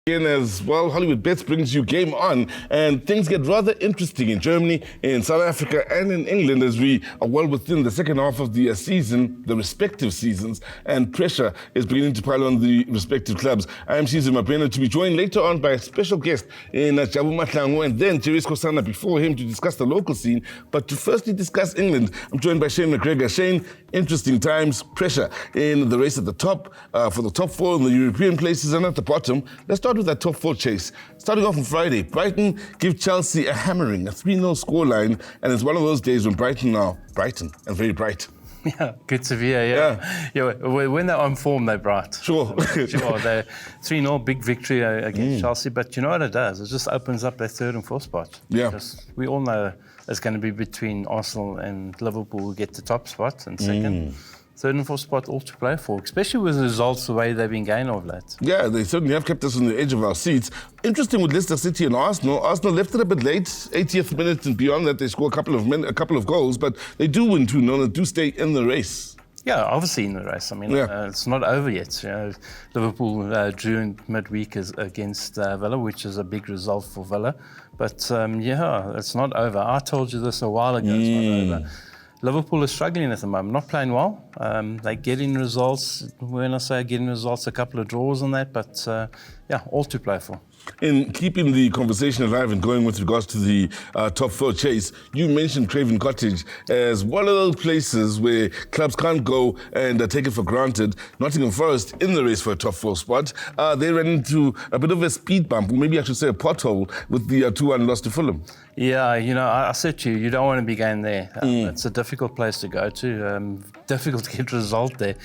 In as well, Hollywoodbets brings you Game On, and things get rather interesting in Germany, in South Africa, and in England as we are well within the second half of the season, the respective seasons, and pressure is beginning to pile on the respective clubs. I am Caesar Mabena, to be joined later on by a special guest in Jabu Matlangu, and then Jerry Kosana before him to discuss the local scene. But to firstly discuss England, I'm joined by Shane McGregor. Shane, interesting times, pressure in the race at the top for the top four in the European places, and at the bottom. Let's start with that top four chase. Starting off on Friday, Brighton give Chelsea a hammering, a 3-0 scoreline, and it's one of those days when Brighton are Brighton and very bright. Yeah, good to hear, yeah. When they're on form, they're bright. Sure. They're 3-0, big victory against Chelsea, but you know what it does? It just opens up their third and fourth spot. Yeah. Because we all know it's going to be between Arsenal and Liverpool who get the top spot and second. Third and fourth spot all to play for, especially with the results the way they've been going of late. Yeah, they certainly have kept us on the edge of our seats. Interesting with Leicester City and Arsenal. Arsenal left it a bit late, 80th minute and beyond that they score a couple of goals, but they do win 2-0 and do stay in the race. Yeah, obviously in the race. I mean, it's not over yet. You know, Liverpool drew in midweek against Villa, which is a big result for Villa. But it's not over. I told you this a while ago. It's not over. Liverpool is struggling at the moment, not playing well. They're getting results. When I say getting results, a couple of draws on that, but all to play for. In keeping the conversation alive and going with regards to the top four chase, you mentioned Craven Cottage as one of those places where clubs can't go and take it for granted. Nottingham Forest in the race for a top four spot. They ran into a bit of a speed bump, or maybe I should say a pothole, with the 2-1 loss to Fulham. Yeah, I said to you, you don't want to be going there. It's a difficult place to go to. Difficult to get a result there.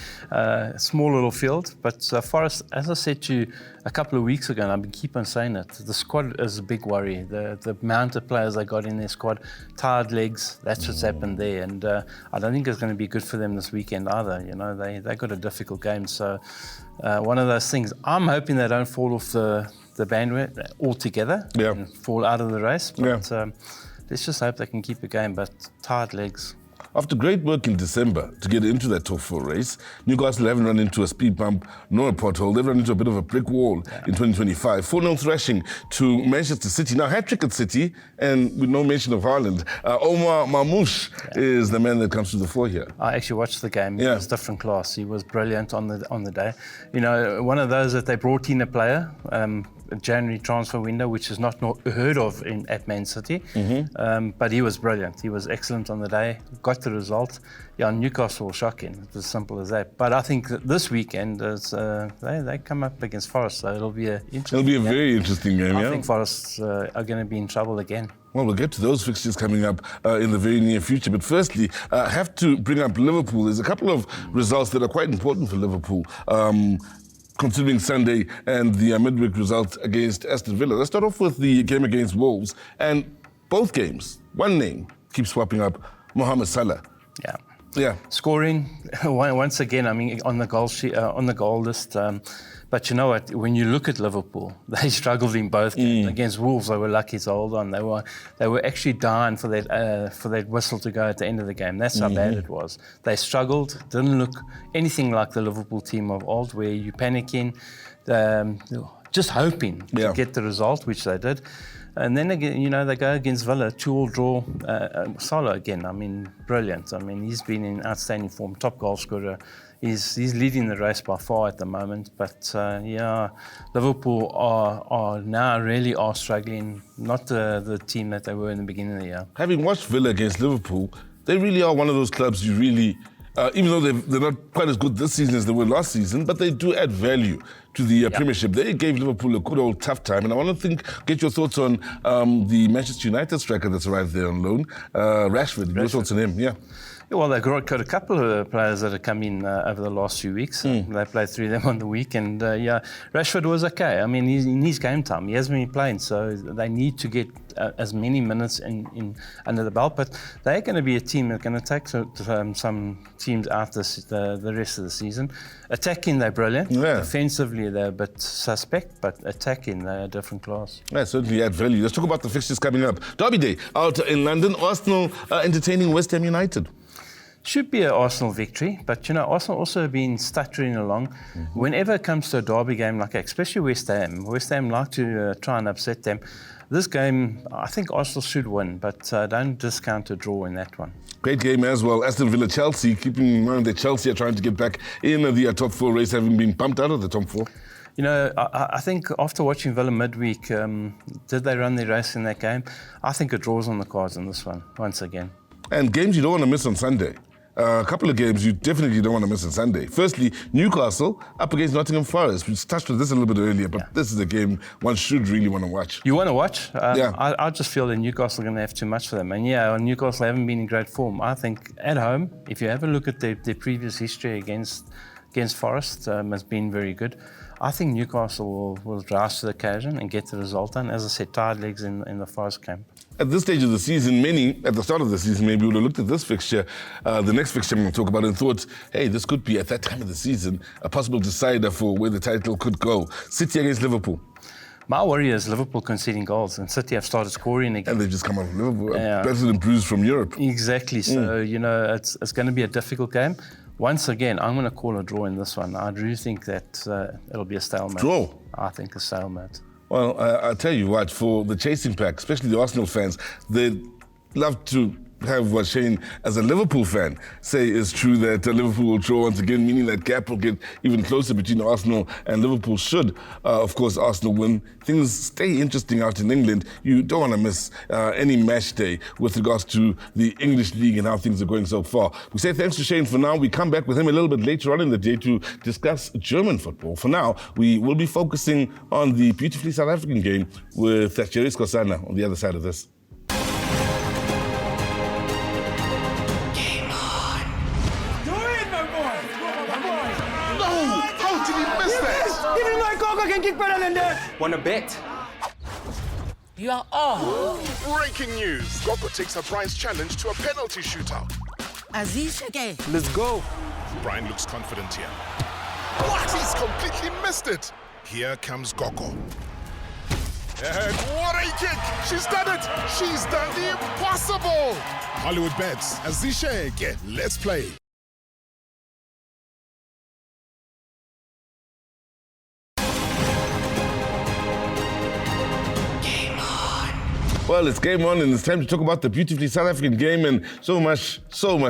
Small little field, but Forest, as I said to you a couple of weeks ago, and I've been keep on saying it, the squad is a big worry. The amount of players they got in their squad, tired legs, that's what's happened there. And I don't think it's going to be good for them this weekend either. You know, they got a difficult game. So one of those things, I'm hoping they don't fall off the bandwagon altogether and fall out of the race. But let's just hope they can keep the game, but tired legs. After great work in December to get into that top four race, Newcastle haven't run into a speed bump nor a pothole. They've run into a bit of a brick wall in 2025. 4-0 thrashing to Manchester City. Now, hat-trick at City, and with no mention of Haaland. Omar Mamouche is the man that comes to the fore here. I actually watched the game. He was different class. He was brilliant on the day. You know, one of those that they brought in a player, a January transfer window, which is not heard of at Man City. But he was brilliant. He was excellent on the day. Got the result. Yeah, Newcastle was shocking. It was as simple as that. But I think that this weekend is they come up against Forest, so it'll be very interesting game. I think Forest are going to be in trouble again. Well, we'll get to those fixtures coming up in the very near future. But firstly, I have to bring up Liverpool. There's a couple of results that are quite important for Liverpool. Considering Sunday and the midweek result against Aston Villa. Let's start off with the game against Wolves. And both games, one name keeps swapping up, Mohamed Salah. Yeah. Scoring once again. I mean, on the goal sheet, on the goal list. But you know what? When you look at Liverpool, they struggled in both games. Against Wolves, they were lucky to hold on. They were actually dying for that whistle to go at the end of the game. That's how bad it was. They struggled. Didn't look anything like the Liverpool team of old, where you panicking, just hoping to get the result, which they did. And then again, you know, they go against Villa, 2-2 draw. Salah again, I mean, brilliant. I mean, he's been in outstanding form, top goal scorer. He's leading the race by far at the moment. But Liverpool are now really struggling, not the team that they were in the beginning of the year. Having watched Villa against Liverpool, they really are one of those clubs you really, even though they're not quite as good this season as they were last season, but they do add value to the Premiership. They gave Liverpool a good old tough time, and I want to get your thoughts on the Manchester United striker that's arrived there on loan, Rashford. Your thoughts on him? Yeah. Well, they've got a couple of players that have come in over the last few weeks. They played 3 of them on the week, and Rashford was okay. I mean, he needs game time. He hasn't been playing, so they need to get as many minutes in under the belt. But they're going to be a team that's going to take some teams out the rest of the season. Attacking, they're brilliant. Defensively, they're a bit suspect, but attacking, they're a different class. Yeah, certainly add value. Let's talk about the fixtures coming up. Derby Day out in London. Arsenal entertaining West Ham United. Should be an Arsenal victory, but Arsenal also have been stuttering along. Whenever it comes to a derby game like that, especially West Ham like to try and upset them. This game, I think Arsenal should win, but don't discount a draw in that one. Great game as well. Aston Villa, Chelsea, keeping in mind that Chelsea are trying to get back in the top 4 race, having been bumped out of the top 4. I think after watching Villa midweek, did they run their race in that game? I think a draw's on the cards in this one, once again. And games you don't want to miss on Sunday. A couple of games you definitely don't want to miss on Sunday. Firstly, Newcastle up against Nottingham Forest. We touched on this a little bit earlier, but this is a game one should really want to watch. You want to watch? Yeah. I just feel that Newcastle are going to have too much for them. And Newcastle haven't been in great form. I think at home, if you have a look at their previous history against Forest, has been very good. I think Newcastle will rise to the occasion and get the result done. As I said, tired legs in the Forest camp. At this stage of the season, many, at the start of the season, maybe would have looked at this fixture, the next fixture I'm going to talk about, and thought, hey, this could be, at that time of the season, a possible decider for where the title could go. City against Liverpool. My worry is Liverpool conceding goals, and City have started scoring again. And they've just come out of Liverpool, battered and bruised from Europe. Exactly. So, it's going to be a difficult game. Once again, I'm going to call a draw in this one. I do think that it'll be a stalemate. Draw? I think a stalemate. Well, I'll tell you what, for the chasing pack, especially the Arsenal fans, they'd love to have what Shane, as a Liverpool fan, say is true, that Liverpool will draw once again, meaning that gap will get even closer between Arsenal and Liverpool should, of course, Arsenal win. Things stay interesting out in England. You don't want to miss any match day with regards to the English league and how things are going so far. We say thanks to Shane for now. We come back with him a little bit later on in the day to discuss German football. For now, we will be focusing on the beautifully South African game with Thierry Skosana on the other side of this. Wanna bet? You are on. Breaking news. Gogo takes a Brian's challenge to a penalty shootout. Aziz again. Let's go. Brian looks confident here. What? He's completely missed it. Here comes Gogo. And what a kick! She's done it! She's done the impossible! Hollywoodbets, Azisheke, let's play. Well, it's game on, and it's time to talk about the beautifully South African game and so much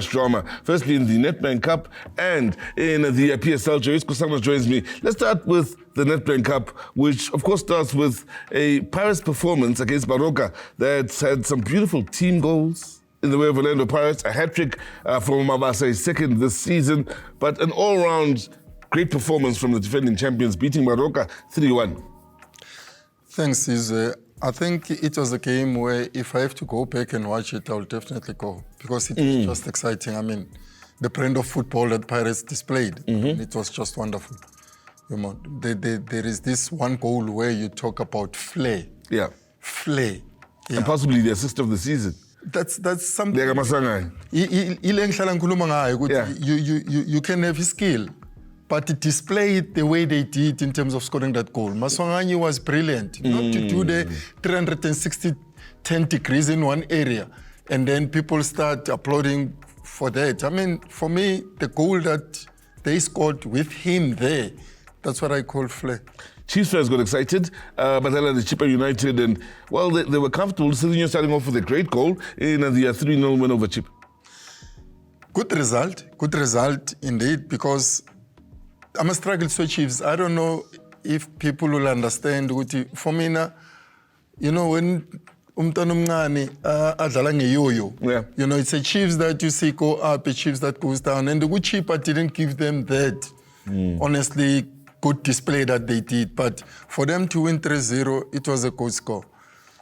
drama. Firstly, in the Nedbank Cup and in the PSL. Joyce Kusama joins me. Let's start with the Nedbank Cup, which of course starts with a Pirates performance against Baroka that's had some beautiful team goals in the way of Orlando Pirates, a hat-trick from Mabasa, second this season, but an all-round great performance from the defending champions, beating Baroka 3-1. Thanks, Izzy. I think it was a game where if I have to go back and watch it, I'll definitely go, because it was just exciting. I mean, the brand of football that Pirates displayed, it was just wonderful. There is this one goal where you talk about flair. Yeah. Flair. Yeah. And possibly the assist of the season. That's something. Yeah. You can have skill, but to display it the way they did in terms of scoring that goal. Maswanganyi was brilliant. Not to do the 360 10 degrees in one area and then people start applauding for that. I mean, for me, the goal that they scored with him there, that's what I call flair. Chiefs fans got excited, but then the Chippa United, and well, they were comfortable. Sitting starting off with a great goal in the 3-0 win over Chip. Good result indeed, because I'm a struggle to Chiefs. I don't know if people will understand. For me, when yo-yo, it's a Chiefs that you see go up, a Chiefs that goes down, and the good Chippa didn't give them that. Honestly, good display that they did, but for them to win 3-0, it was a good score.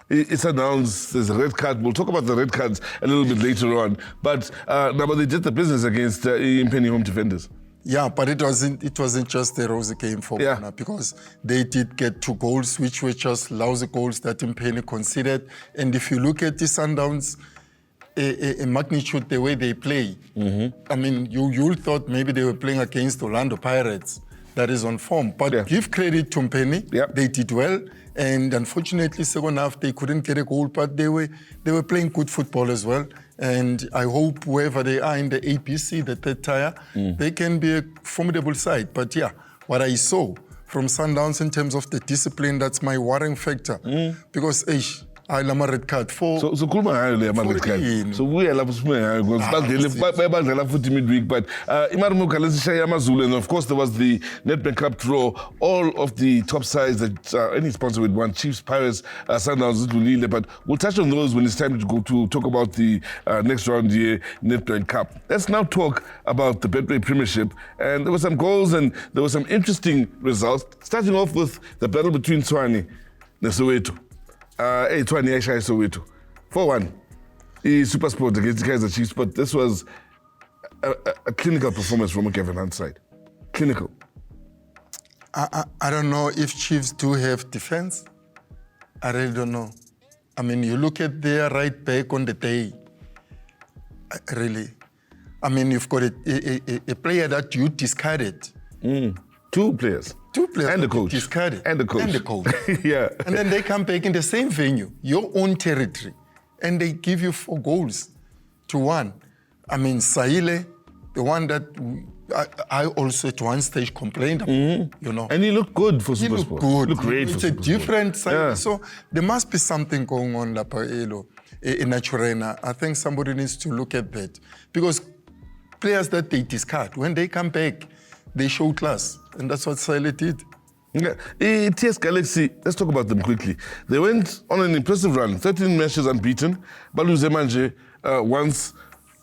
It's announced there's a red card. We'll talk about the red cards a little bit later on. But they did the business against Impeni home defenders. Yeah, but it wasn't just a rosy game for Ghana, because they did get 2 goals, which were just lousy goals that Impeni conceded. And if you look at the Sundowns, a magnitude the way they play, I mean, you thought maybe they were playing against Orlando Pirates. That is on form. But give credit to Impeni. They did well. And unfortunately, second half, they couldn't get a goal, but they were playing good football as well. And I hope whoever they are in the ABC, the third tier, they can be a formidable side. But yeah, what I saw from Sundowns in terms of the discipline, that's my worrying factor. Because I am a red card for. So khuluma ngayo le ama red card. So we lapho siphuma ngayo because badlela futhi midweek, but iMaramoka lesishaya amaZulu, and of course there was the Nedbank Cup draw. All of the top sides that any sponsor would want, Chiefs, Pirates, Sundowns, Lulile, but we'll touch on those when it's time to go to talk about the next round here, Nedbank Cup. Let's now talk about the Betway Premiership, and there were some goals and there were some interesting results. Starting off with the battle between Tshwane and Soweto. Tshwane yashaya Soweto 4-1. SuperSport against the Kaizer Chiefs, but this was a clinical performance from a Kevin Hunt's side. Clinical. I don't know if Chiefs do have defense. I really don't know. I mean, you look at their right back on the day. Really. I mean, you've got a player that you discarded. Two players. And the coach. Discarded. And the coach. And the coach. Yeah. And then they come back in the same venue, your own territory, and they give you 4 goals to 1. I mean, Saile, the one that I also at one stage complained about, you know. And he looked good for SuperSport. He looked good. Looked great it's for a SuperSport. different side. Yeah. So there must be something going on, in Naturena. I think somebody needs to look at that. Because players that they discard, when they come back, they show class. And that's what Saile did. Yeah. TS Galaxy, let's talk about them quickly. They went on an impressive run, 13 matches unbeaten. Baluze manje, once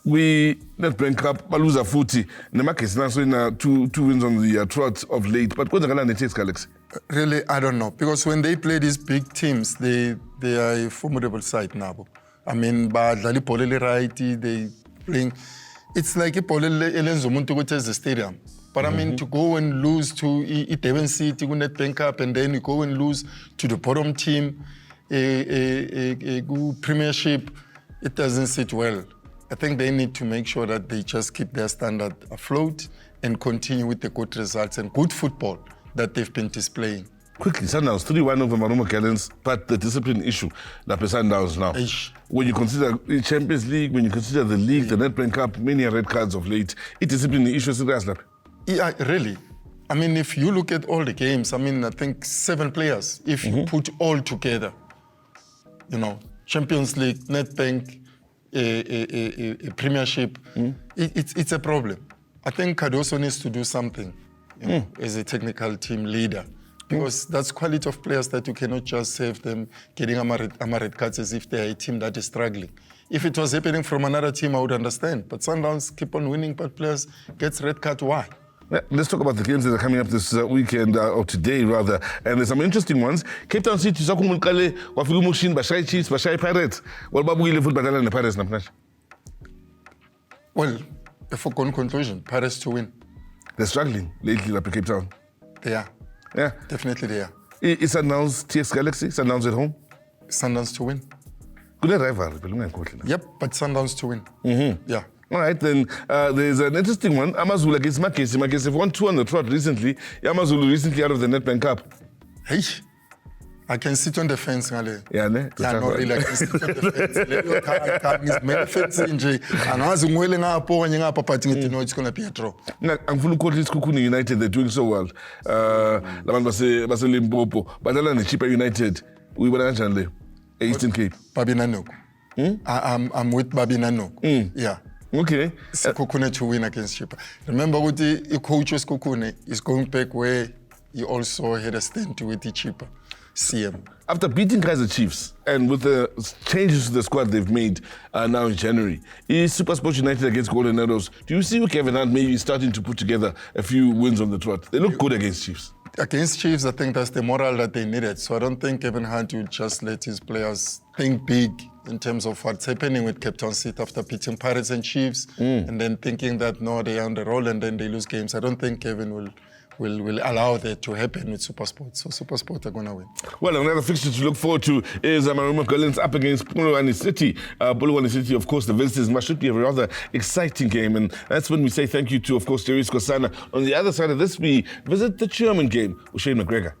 we Nedbank Cup, Baluza futhi. Nemakesi naso in 2 wins on the trot of late. But what's the TS Galaxy? Really, I don't know. Because when they play these big teams, they are a formidable side now. I mean, badlali polele right, they playing. It's like a polele elenzo umuntu ukuthi the stadium. But I mean, to go and lose to Durban City, Nedbank Cup, and then you go and lose to the bottom team, a Premiership, it doesn't sit well. I think they need to make sure that they just keep their standard afloat and continue with the good results and good football that they've been displaying. Quickly, Sundowns 3-1 over Marumo Gallants, but the discipline issue, like Sundowns now. When you consider the Champions League, when you consider the league, the Nedbank Cup, many red cards of late, it discipline issue is like. Yeah, really. I mean, if you look at all the games, I mean, I think 7 players, if you put all together, you know, Champions League, Nedbank, a Premiership, it's a problem. I think Cardoso needs to do something, you know, as a technical team leader, because that's quality of players that you cannot just save them getting red cards as if they are a team that is struggling. If it was happening from another team, I would understand. But Sundowns keep on winning, but players get red card. Why? Yeah, let's talk about the games that are coming up this weekend, or today rather, and there's some interesting ones. Cape Town City, Sakumulkale, Wafilumushin, Bashai Chiefs, Bashai Pirates. What about we live with Badala and the Pirates? Well, a foregone conclusion, Pirates to win. They're struggling lately up in Cape Town. They are. Yeah. Definitely they are. It's announced TS Galaxy, Sundowns at home. Sundowns to win. Good rivalry, but yep, but Sundowns to win. Yeah. All right, then there's an interesting one. Amazulu against Makesi. Makesi have won 2 on the trot recently. Amazulu recently out of the Nedbank Cup. Hey, I can sit on the fence, Ngale. Yeah, ne? Yeah, no, really, I can sit on the fence. Leyo car is many fences nje. Angazi ngwele ngapho kanye ngapha but ngithi no, it's going to be a draw. Angifuna ukhohle isiKhukhune United, they're doing so well. Labantu base Limpopo, badlala neChipa United. Uyibona kanjani leyo? Eastern Cape. Babinanoko. I'm with Babinanoko. Yeah. Okay. Sekhukhune to win against Chipa. Remember what the coach was Sekhukhune is going back where he also had a stint with the Chipa CM. After beating Kaizer Chiefs and with the changes to the squad they've made now in January, is SuperSport United against Golden Arrows? Do you see Kevin Hunt maybe starting to put together a few wins on the trot? They look good against Chiefs. Against Chiefs, I think that's the morale that they needed. So I don't think Kevin Hunt will just let his players think big in terms of what's happening with Cape Town City after beating Pirates and Chiefs and then thinking that, no, they are on the roll and then they lose games. I don't think Kevin will allow that to happen with SuperSport. So SuperSport are going to win. Well, another fixture to look forward to is Marumo Gallants up against Polokwane City. Polokwane City, of course, the visitors should be a rather exciting game. And that's when we say thank you to, of course, Jerry Skosana. On the other side of this, we visit the German game with Shane McGregor.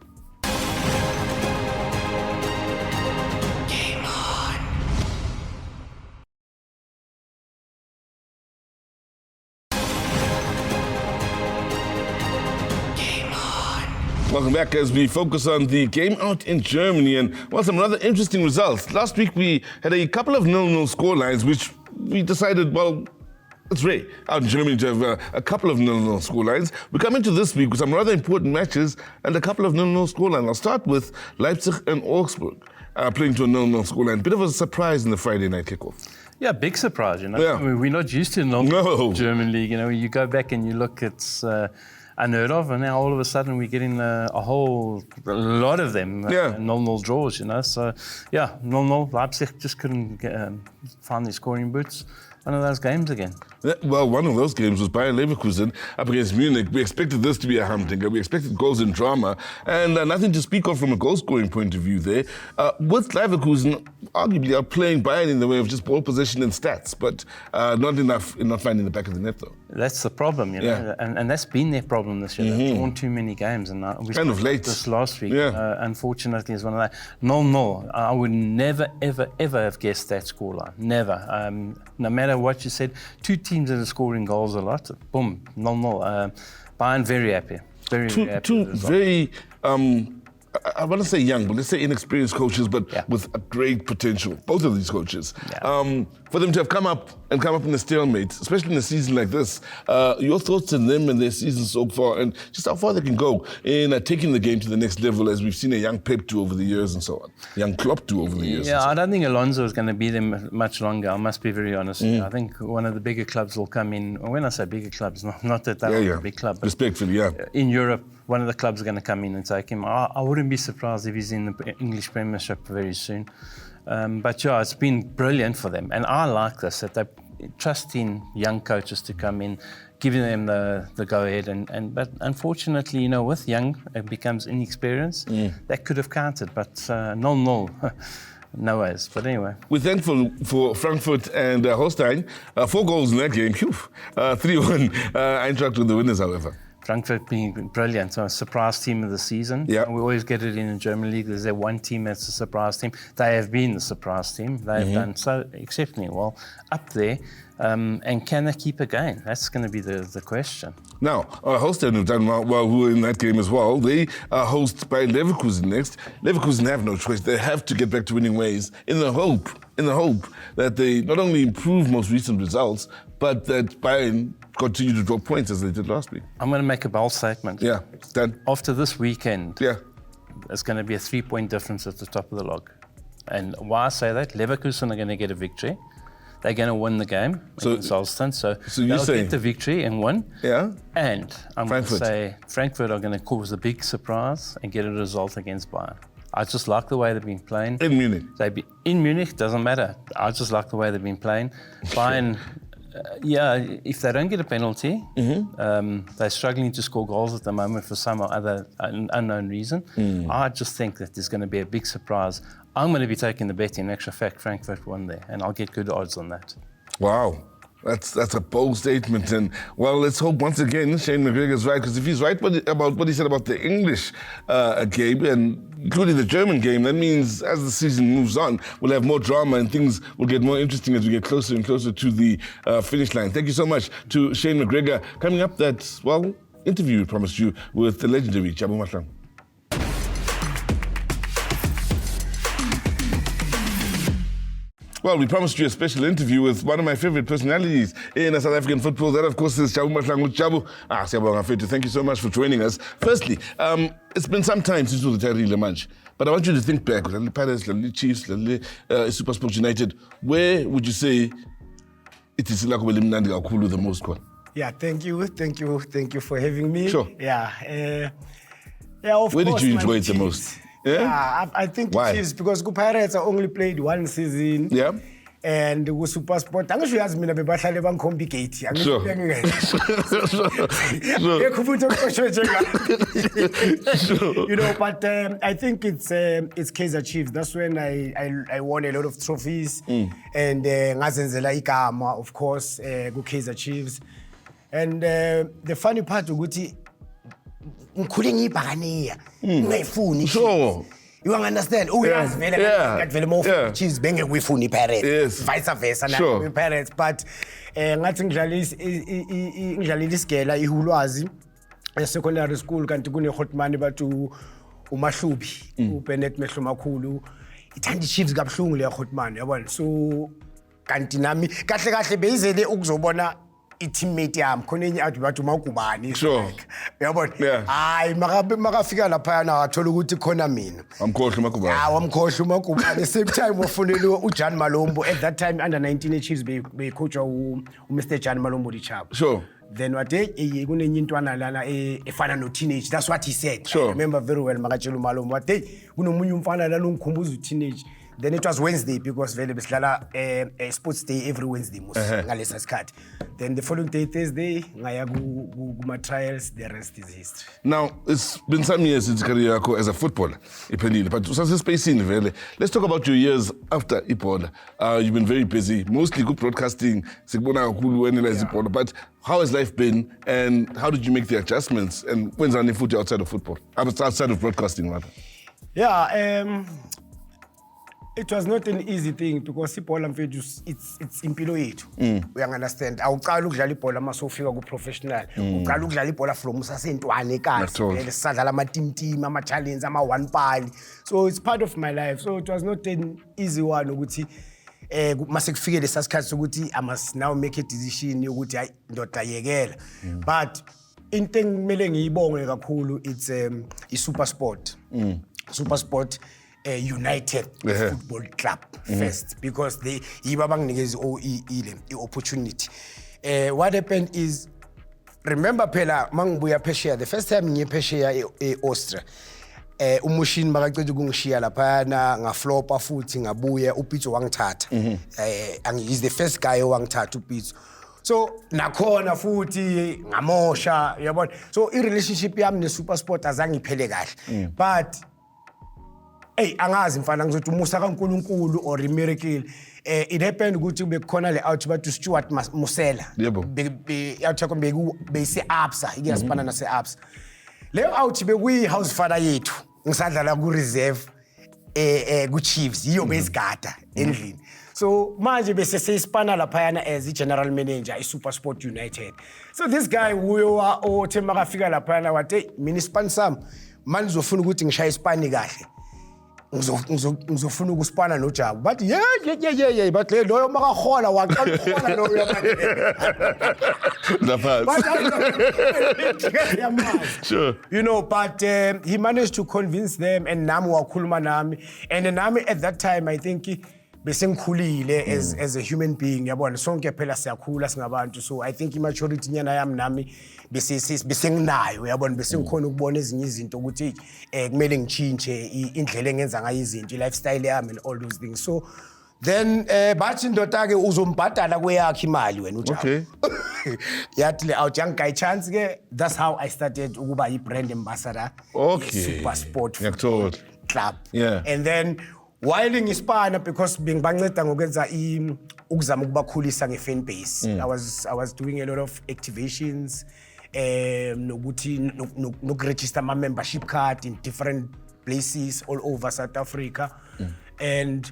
Welcome back as we focus on the game out in Germany and, well, some rather interesting results. Last week we had a couple of 0-0 scorelines, which we decided, well, it's rare out in Germany to have a couple of 0-0 scorelines. We come into this week with some rather important matches and a couple of 0-0 scorelines. I'll start with Leipzig and Augsburg playing to a 0-0 scoreline. Bit of a surprise in the Friday night kickoff. Yeah, big surprise, you know. Yeah. I mean, we're not used to No. German league, you know. You go back and you look, it's unheard of, and now all of a sudden we're getting a lot of them, 0-0 draws, you know. So, yeah, 0-0. Leipzig just couldn't find their scoring boots. One of those games again. Yeah, well, one of those games was Bayern Leverkusen up against Munich. We expected this to be a humdinger. We expected goals and drama, and nothing to speak of from a goal-scoring point of view there. With Leverkusen, arguably are playing Bayern in the way of just ball possession and stats, but not enough in not finding the back of the net, though. That's the problem, you know, Yeah. and that's been their problem this year. They've won too many games, and we Kind of spoke late. about this last week. Yeah. Unfortunately, is one of that 0-0. I would never, ever, ever have guessed that scoreline. Never. No matter what you said, two teams that are scoring goals a lot. Boom, 0-0. Bayern very happy. Very happy. Two with the result. very, I want to say young, but let's say inexperienced coaches, but with a great potential. Both of these coaches. Yeah. For them to have come up in a stalemate, especially in a season like this, your thoughts on them and their season so far, and just how far they can go in taking the game to the next level, as we've seen a young Pep do over the years and so on, young Klopp do over the years. Yeah, I don't think Alonso is going to be them much longer. I must be very honest. I think one of the bigger clubs will come in. When I say bigger clubs, not that they're a big club, but respectfully, yeah. In Europe, one of the clubs are going to come in and take him. I wouldn't be surprised if he's in the English Premiership very soon. But yeah, it's been brilliant for them. And I like this, that they're trusting young coaches to come in, giving them the go-ahead. But unfortunately, you know, with young, it becomes inexperienced. That could have counted, but 0-0. No ways. But anyway. We're thankful for Frankfurt and Holstein. 4 goals in that game. 3-1. Eintracht with the winners, however. Frankfurt being brilliant, so a surprise team of the season. Yeah. We always get it in the German league. There's that one team that's a surprise team. They have been the surprise team. They have done so exceptionally well up there. And can they keep it going? That's going to be the question. Now, Holstein have done well who are in that game as well. They are hosted by Leverkusen next. Leverkusen have no choice. They have to get back to winning ways in the hope that they not only improve most recent results, but that Bayern continue to drop points as they did last week. I'm going to make a bold statement. Yeah, done. After this weekend, Yeah. it's going to be a 3-point difference at the top of the log. And why I say that, Leverkusen are going to get a victory. They're going to win the game against Holstein. So you're they'll saying, get the victory and win. Yeah. And I'm going to Frankfurt. say Frankfurt are going to cause a big surprise and get a result against Bayern. I just like the way they've been playing. In Munich. In Munich, doesn't matter. I just like the way they've been playing. Bayern, if they don't get a penalty, they're struggling to score goals at the moment for some other unknown reason. I just think that there's going to be a big surprise. I'm going to be taking the bet in actual fact Frankfurt won there, and I'll get good odds on that. Wow. That's a bold statement. And, well, let's hope once again Shane McGregor's right, because if he's right about what he said about the English game, and including the German game, that means as the season moves on, we'll have more drama and things will get more interesting as we get closer and closer to the finish line. Thank you so much to Shane McGregor. Coming up, that, well, interview we promised you with the legendary Jabu Mahlang. Well, we promised you a special interview with one of my favorite personalities in South African football. That, of course, is Jabu Mahlang. Jabu, thank you so much for joining us. Firstly, it's been some time since we retired Le Mans, but I want you to think back. Pirates, Chiefs, SuperSport United. Where would you say it is the most? Yeah, thank you for having me. Sure. Yeah, of Where course. Did you enjoy it the most? Yeah, I think Why? Chiefs, because Pirates I only played one season. Yeah. And with SuperSport, angisho yazi mina bebahlale bangicomplicate. Sure. You know, but I think it's Kaizer Chiefs. That's when I won a lot of trophies. And ngazenzela igama, of course, go Kaizer Chiefs. And the funny part ukuthi ngikhule ngiyibhakaniya ngayifuni. Sure. You understand? Oh, yes, vele more Chiefs benge kuyifuni Pirates. Yes. Vice versa na Pirates, but ngathi ngidlalile isigela ihulwazi secondary school kanti kune hotman bathi uMahlubi uBennett Mehlomakhulu ithanda iChiefs kabuhlungu le hotman yabona so kanti nami kahle beyizele ukuzobona i-teammate yami khona enye athi bathi mawukubani yabona hayi makafika lapha na wathola ukuthi khona mina wamkhohlwa uMakubane wamkhohlwa uMakubane same time wafunelwe uJan Malombo at that time under 19 Chiefs beyicoachwa uMr Jan Malombo Dichaba then what hey kunenye intwana lana efana no teenage that's what he said I remember very well makatshela uMalombo what hey kunomunye umfana lana ongikhumbuza u-teenage. Then it was Wednesday because vele besidlala sports day every Wednesday ngalesa sikhathi. Then the following day Thursday ngaya kuma trials, the rest is history. Now it's been some years since career yakho as a footballer iphelile but usasespacini vele. Let's talk about your years after ibhola. You've been very busy, mostly good broadcasting. Sikubona kakhulu wena as ibhola, but how has life been and how did you make the adjustments and wenzani futhi outside of football? Outside of broadcasting rather. Yeah, it was not an easy thing because ibhola mfethu it's impilo yethu. We understand. Awuqala ukudlala ibhola mase ufika ku professional. Uqala ukudlala ibhola from usasentwane ekhaya. Sisadlala ama team ama challenge ama one pali. So it's part of my life. So it was not an easy one ukuthi mase kufike lesasikhathi ukuthi I must now make a decision ukuthi hayi ndoda yekela. But into engimele ngiyibonge kakhulu it's iSuper Sport. Super Sport United Football Club first because they ibabanginikeza opportunity. What happened is remember phela mangibuya phesheya the first time ngiye phesheya eAustria umushini makacela ukungishiya lapha na ngaflopa futhi ngabuya uPitso wangithatha he's the first guy owangithatha uPitso. So nakhona futhi ngamosha yabona so i-relationship yami neSuper Sport azange iphele kahle but hey angazi mfana ngizothi umusa kaNkulunkulu or miracle it happened ukuthi kube khona le out bathi Stuart Musela out yakho bese absa ikuyasipana nase absa le out bekuyi house father yethu ngisadlala ku reserve ku Chiefs iyo besigada endlini so manje bese seyisipana lapha yana as i general manager iSuper Sport United. So this guy uyo othe makafika lapha yana wathi mina ispan sami manje uzofuna ukuthi ngishaya ispan kahle ngizofuna ukuspana noJabu but yeah but loyo makahola waqala ukhola loyo Sure. You know but he managed to convince them and nami wakhuluma nami and nami at that time I think besengikhulile as a human being yabona sonke phela siyakhula singabantu so I think immaturity nyana yami nami besenginayo yabona besengikhona ukubona ezinye izinto ukuthi kumele ngichinje indlela engenza ngayo izinto lifestyle yami and all those things so then bathi ndoda ke uzombhadala kweyakhe imali wena uJabu yathi le awujanga guy chance ke that's how I started ukuba i-brand ambassador Super Sport Club and then while ngispana because bengibanceda ngokwenza ukuzama ukubakhulisa ngefan base I was doing a lot of activations nokuthi nokuregister my membership card in different places all over South Africa and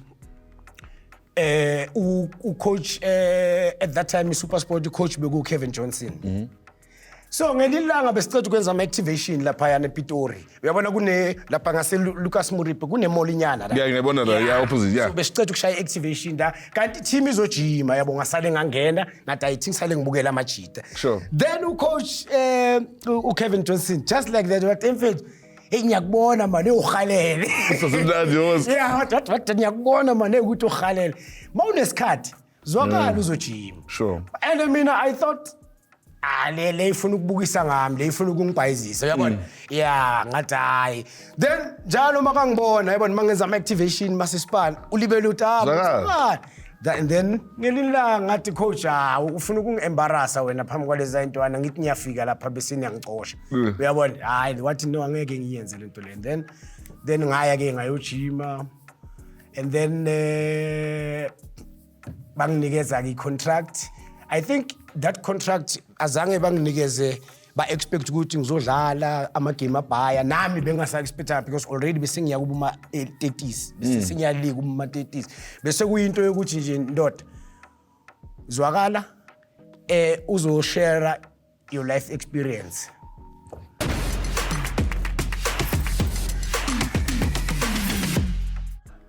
coach at that time Super Sport coach beku Kevin Johnson so ngelilanga besicela ukwenza ama activation lapha yana ePitori uyabona kune lapha ngase Lucas Muripe kune molinyana la ngiyabona la opposite so besicela ukushaya activation da kanti team izojima yabo ngasale ngangena ngathi I think sale ngibukela amajita then ucoach uKevin Johnson just like that what emfethu hey ngiyakubona manje uhalele wathi ngiyakubona manje ukuthi uhalele mawunesikhathi zwakala uzojima and I mean I thought le ifuna ukubukisa ngami le ifuna ukungibhayizisa uyabona ngathi hayi then njalo makangibona yabona mangenza ama activation masispan ulibele uthi and then ngelilanga ngathi coach ufuna ukungiembarrassa wena phambi kwaleza intwana ngithi ngiyafika lapha bese niyangixosha uyabona hayi wathi no angeke ngiyenze lento le then ngaya ke ngayojima and then banginikeza ke contract I think that contract azange banginikeze ba-expect ukuthi ngizodlala ama-game abhaya nami bengasa-expecta because already bese ngiya kuba 30s bese sengiyalika kuma 30s bese kuyinto yokuthi nje ndoda zwakala uzoshare your life experience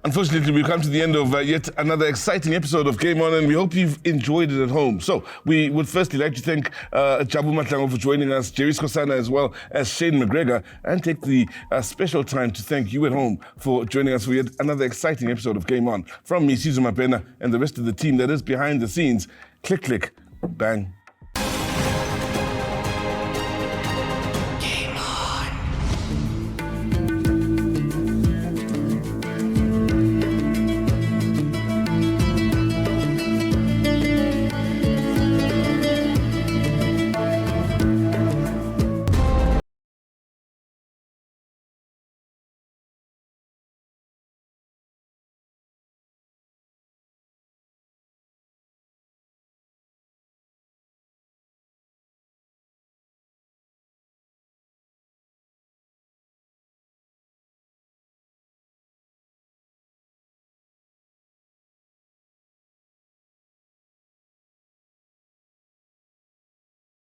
unfortunately, we've come to the end of yet another exciting episode of Game On, and we hope you've enjoyed it at home. So we would firstly like to thank Jabu Matlango for joining us, Jerry Skosana as well as Shane McGregor, and take the special time to thank you at home for joining us for yet another exciting episode of Game On. From me, Sizo Mapena, and the rest of the team that is behind the scenes, click, click, bang,